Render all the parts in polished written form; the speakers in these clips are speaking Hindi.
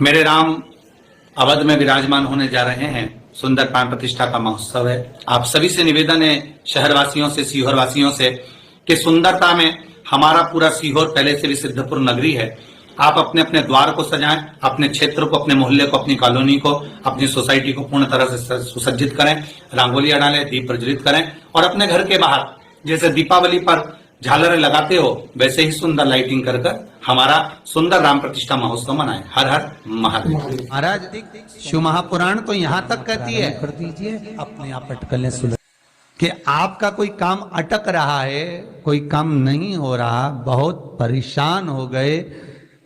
मेरे राम अवध में विराजमान होने जा रहे हैं। सुंदर प्राण प्रतिष्ठा का महोत्सव है। आप सभी से निवेदन है, शहरवासियों से, सीहोर वासियों से, कि सुंदरता में हमारा पूरा सीहोर पहले से भी सिद्धपुर नगरी है। आप अपने अपने द्वार को सजाएं, अपने क्षेत्र को, अपने मोहल्ले को, अपनी कॉलोनी को, अपनी सोसाइटी को पूर्ण तरह से सुसज्जित करें, रंगोलियां डालें, दीप प्रज्वलित करें और अपने घर के बाहर जैसे दीपावली पर झालरें लगाते हो वैसे ही सुंदर लाइटिंग कर हमारा सुंदर राम प्रतिष्ठा महोत्सव मनाएं। हर हर महादेव। महाराज शिव महापुराण तो यहाँ तक कहती है, कर दीजिए अपने आप अटकलें सुलझ, कि आपका कोई काम अटक रहा है, कोई काम नहीं हो रहा, बहुत परेशान हो गए,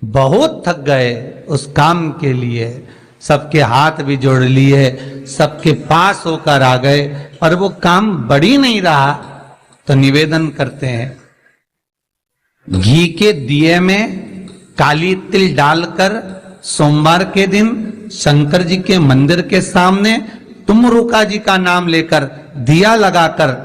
बहुत थक गए, उस काम के लिए सबके हाथ भी जोड़ लिए, सबके पास होकर आ गए, पर वो काम बढ़ ही नहीं रहा, तो निवेदन करते हैं घी के दिए में काली तिल डालकर सोमवार के दिन शंकर जी के मंदिर के सामने तुमरुका जी का नाम लेकर दिया लगाकर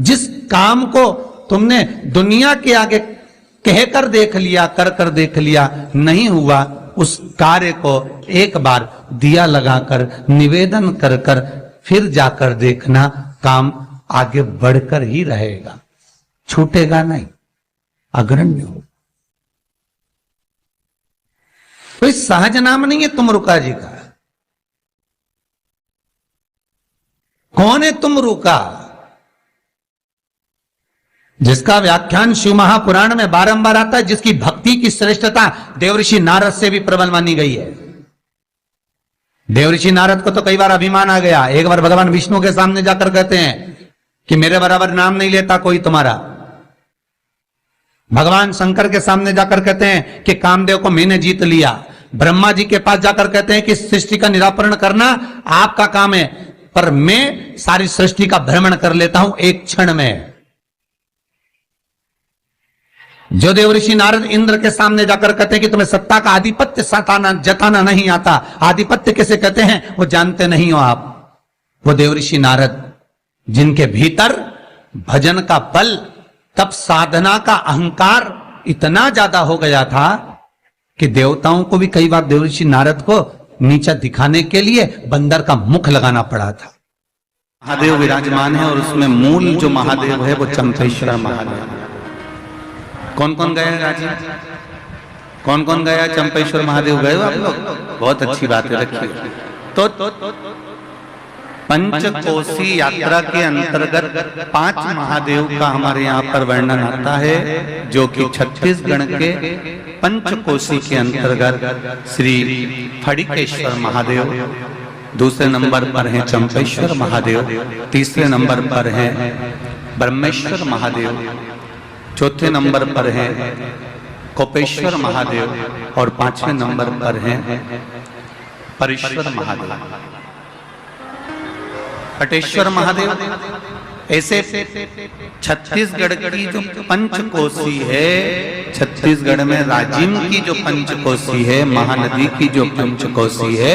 जिस काम को तुमने दुनिया के आगे कहकर देख लिया, कर देख लिया, नहीं हुआ, उस कार्य को एक बार दिया लगाकर निवेदन कर फिर जाकर देखना, काम आगे बढ़कर ही रहेगा, छूटेगा नहीं, अग्रण्य हो। कोई सहज नाम नहीं है तुमरुका जी का। कौन है तुमरुका? जिसका व्याख्यान शिव महापुराण में बारंबार आता है, जिसकी भक्ति की श्रेष्ठता देवऋषि नारद से भी प्रबल मानी गई है। देवऋषि नारद को तो कई बार अभिमान आ गया। एक बार भगवान विष्णु के सामने जाकर कहते हैं कि मेरे बराबर नाम नहीं लेता कोई तुम्हारा। भगवान शंकर के सामने जाकर कहते हैं कि कामदेव को मैंने जीत लिया। ब्रह्मा जी के पास जाकर कहते हैं कि सृष्टि का निराकरण करना आपका काम है, पर मैं सारी सृष्टि का भ्रमण कर लेता हूं एक क्षण में। जो देवऋषि नारद इंद्र के सामने जाकर कहते हैं कि तुम्हें सत्ता का आधिपत्य जताना नहीं आता, आधिपत्य कैसे कहते हैं वो जानते नहीं हो आप, वो देवऋषि नारद जिनके भीतर भजन का बल, तप साधना का अहंकार इतना ज्यादा हो गया था कि देवताओं को भी कई बार देवऋषि नारद को नीचा दिखाने के लिए बंदर का मुख लगाना पड़ा था। महादेव विराजमान है और उसमें मूल जो महादेव है वो चंपेश्वर महादेव। कौन कौन गया है राजी? कौन कौन गया चंपेश्वर महादेव? गए हो आप लोग? बहुत अच्छी बात है, रखिए। तो पंचकोसी यात्रा के अंतर्गत 5 महादेव का हमारे यहाँ पर वर्णन आता है, जो कि छत्तीसगढ़ के पंचकोसी के अंतर्गत श्री फड़िकेश्वर महादेव, दूसरे नंबर पर हैं चंपेश्वर महादेव, तीसरे नंबर पर हैं ब्रह्मेश्वर महादेव, चौथे नंबर पर हैं कोपेश्वर महादेव और 5वें नंबर पर हैं परेश्वर महादेव, पटेश्वर महादेव। ऐसे छत्तीसगढ़ की जो पंचकोसी है, छत्तीसगढ़ में राजिम की जो पंचकोसी है, महानदी की जो पंचकोसी है,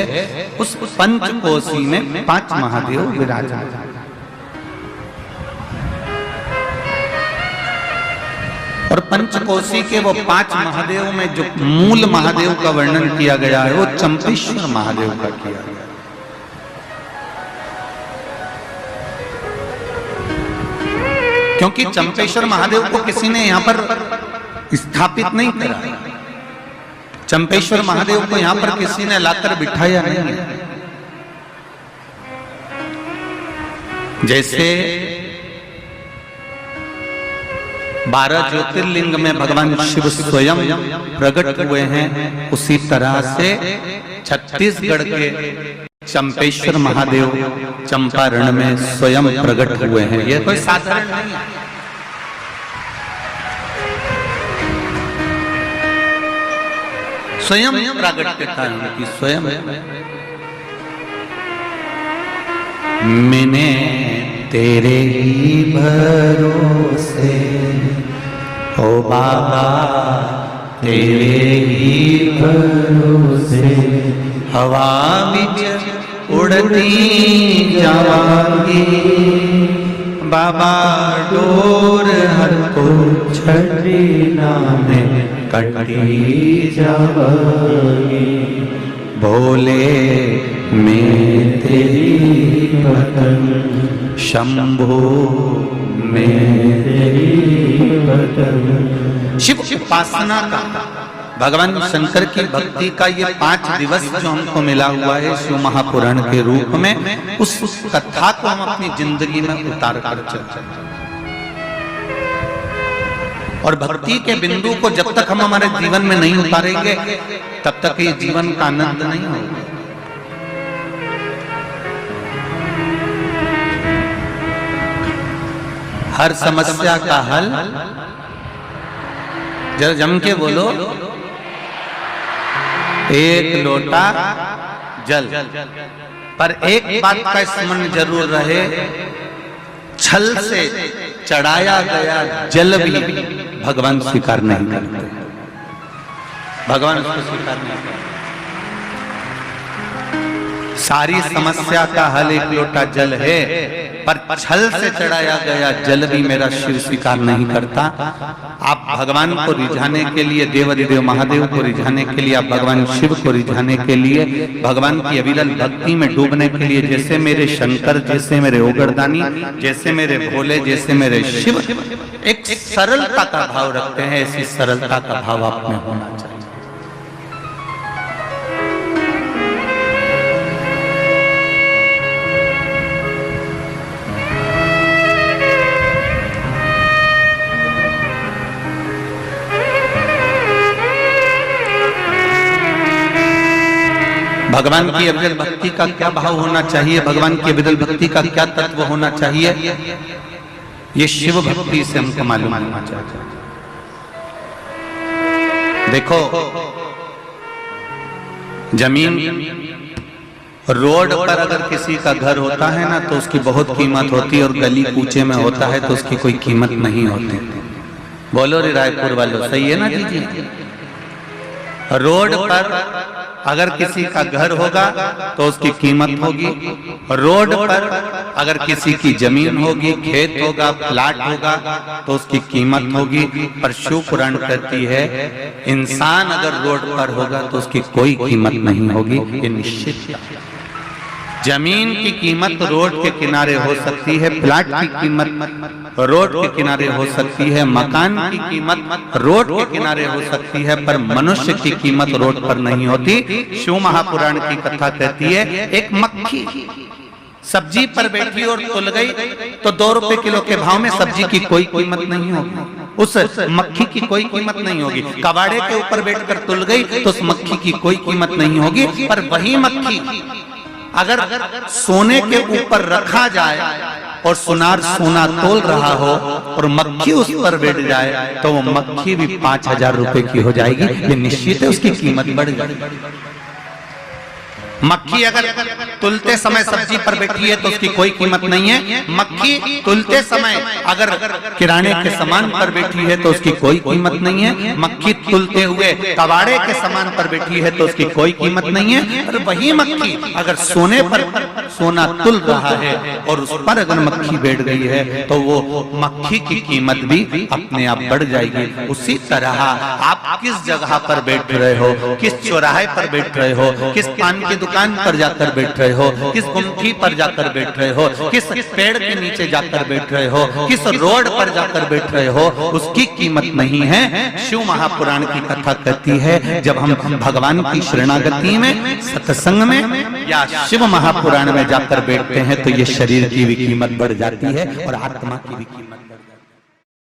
उस पंचकोसी में 5 महादेव विराजमान। और पंचकोसी के वो 5 महादेव में जो मूल महादेव का वर्णन किया गया है वो चंपेश्वर महादेव का किया गया। क्योंकि चंपेश्वर महादेव को किसी ने यहां पर स्थापित नहीं करा, चंपेश्वर महादेव को यहां पर किसी ने लाकर बिठाया नहीं है। जैसे 12 ज्योतिर्लिंग में भगवान शिव स्वयं प्रकट हुए हैं, उसी तरह से छत्तीसगढ़ के चंपेश्वर महादेव चंपारण में स्वयं प्रकट हुए हैं। यह कोई साधारण नहीं है। स्वयं प्रागट्यता की स्वयं। मैंने तेरे ही भरोसे ओ बाबा, तेरे ही भरोसे हवा बिच उड़ती जावांगी, बाबा डोर हर को छड़ी नामे कटी जावांगी। भोले में तेरी बदन, शंभो में तेरी बदन। शिव उपासना का, भगवान शंकर की भक्ति का ये 5 दिवस जो हमको मिला हुआ है शिव महापुराण के रूप में, उस कथा को हम अपनी जिंदगी में उतार कर चलते हैं। और भक्ति के बिंदु को जब तक हम हमारे जीवन में नहीं उतारेंगे तब तक ये जीवन का आनंद नहीं होगा। हर समस्या का हल, जरा जम के बोलो, एक लोटा जल। पर एक बात का स्मरण जरूर रहे, छल से चढ़ाया गया जल भी भगवान स्वीकार नहीं करते, भगवान उसको स्वीकार नहीं करते। सारी समस्या का हल एक लोटा जल है, पर छल से चढ़ाया गया जल भी मेरा शिव स्वीकार नहीं करता। आप भगवान को रिझाने के लिए, देवाधिदेव महादेव को रिझाने के लिए, आप भगवान शिव को रिझाने के लिए, भगवान की अविरल भक्ति में डूबने के लिए, जैसे मेरे शंकर, जैसे मेरे ओगरदानी, जैसे मेरे भोले, जैसे मेरे शिव एक सरलता का भाव रखते हैं, ऐसी सरलता का भाव आप में होना चाहिए। भगवान की अविरल भक्ति का क्या भाव होना चाहिए, भगवान की अविरल भक्ति का क्या तत्व होना चाहिए, ये शिव भक्ति से हमको मालूम होना चाहिए। देखो, जमीन रोड पर अगर किसी का घर होता है ना तो उसकी बहुत कीमत होती है, और गली कूचे में होता है तो उसकी कोई कीमत नहीं होती। बोलो रे रायपुर वालों, सही है ना जी? रोड पर अगर किसी का घर होगा तो उसकी कीमत होगी, रोड पर अगर किसी की जमीन होगी, खेत होगा, प्लाट होगा तो उसकी कीमत होगी। पर शिव पुराण कहती है इंसान अगर रोड पर होगा तो उसकी कोई कीमत नहीं होगी, ये निश्चित। जमीन की कीमत रोड के किनारे हो सकती है, प्लाट की कीमत रोड के किनारे हो सकती है, मकान की कीमत रोड के किनारे हो सकती है, पर मनुष्य की कीमत रोड पर नहीं होती। शिव महापुराण की कथा कहती है एक मक्खी सब्जी पर बैठी और तुल गई तो 2 रुपए किलो के भाव में सब्जी की कोई कीमत नहीं होगी, उस मक्खी की कोई कीमत नहीं होगी। कबाड़े के ऊपर बैठकर तुल गई तो उस मक्खी की कोई कीमत नहीं होगी। पर वही मक्खी अगर सोने के ऊपर रखा जाए और सुनार सोना तोल रहा हो और मक्खी उस पर बैठ जाए तो वो मक्खी भी 5,000 रुपए की हो जाएगी, ये निश्चित है, उसकी कीमत बढ़ जाएगी। मक्खी अगर तुलते समय सब्जी पर बैठी है तो उसकी कोई कीमत नहीं है, मक्खी तुलते समय अगर किराने के सामान पर बैठी है तो उसकी कोई कीमत नहीं है, मक्खी तुलते हुए कबाड़े के सामान पर बैठी है तो उसकी कोई कीमत नहीं है। और वही मक्खी अगर सोने पर सोना तुल रहा है और उस पर अगर मक्खी बैठ गई है तो वो मक्खी की कीमत भी अपने आप बढ़ जाएगी। उसी तरह आप किस जगह पर बैठ रहे हो, किस चौराहे पर बैठ रहे हो, किस पान की दुकान पर जाकर बैठ रहे हो, किस गुमठी पर जाकर बैठ रहे हो, किस पेड़ के नीचे जाकर बैठ रहे हो, किस रोड पर जाकर बैठ रहे हो, उसकी कीमत नहीं है। शिव महापुराण की कथा कहती है जब हम भगवान की शरणागति में, सत्संग में या शिव महापुराण में जाकर बैठते हैं तो ये शरीर की भी कीमत बढ़ जाती है और आत्मा की भी कीमत